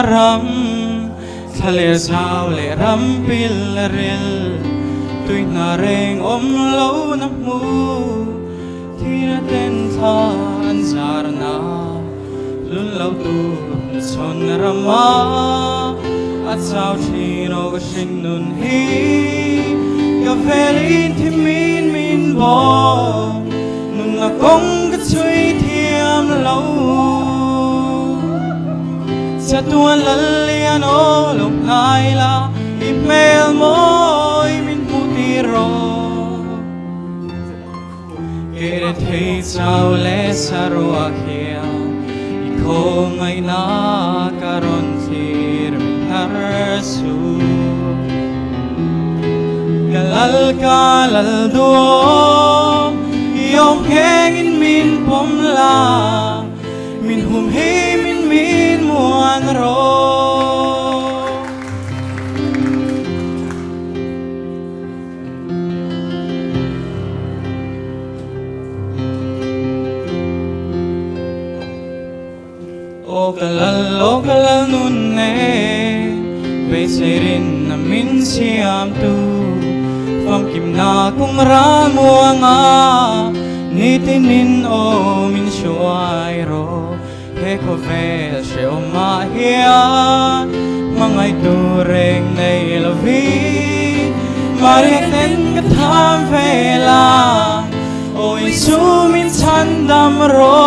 rắm thà lệ sao lệ rắm pin lệ rel tuy na reng lâu nắp mu thì đã tên tha anh già na luôn lâu tu son rama at sao chi no cái sinh nun hi cái velin thì min bo nun là công cái suy thiam lâu sa tuan lalian o lục nai la email môi min putiro kể thấy sao lẽ sa roa kia iko ngay na karon sir min harasu kalal duo yom hengin min pomla min hum he min muan ro o kalal nun ne be serin na min siam tu fam kim na kung ramo nga nitinin o min shuai ro Heko vel she o mahia Mangay tureng na ilavi Mariten katam vela O isumin sandam ro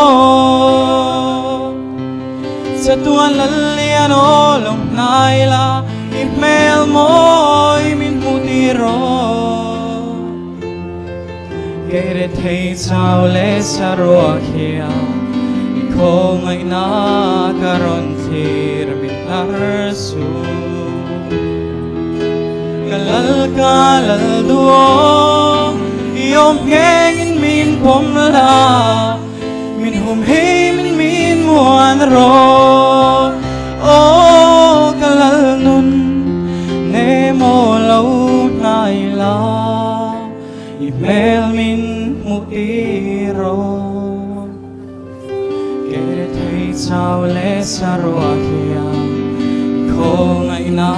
Sa tuan lalian o long naila Email mo'y min mutiro Kere thay sao le sa roakia Ko ngay na karon sir min harasu kalal duo yom hengin min pomla min hum he min muan ro o kalal nun ne mo lau nai la email min mutiro kể thấy sao lẽ sa roa kia ko ngay na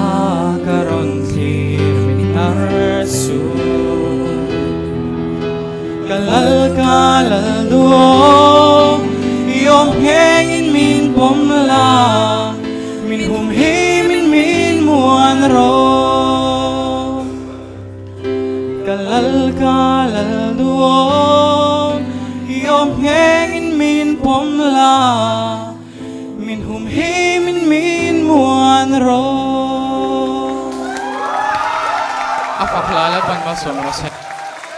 karon sir min harasu kalal duo yom hengin min pomla min hum he min muan ro kalal duo yom hengin min pomla min hum he min muan ro Afak lala pan masong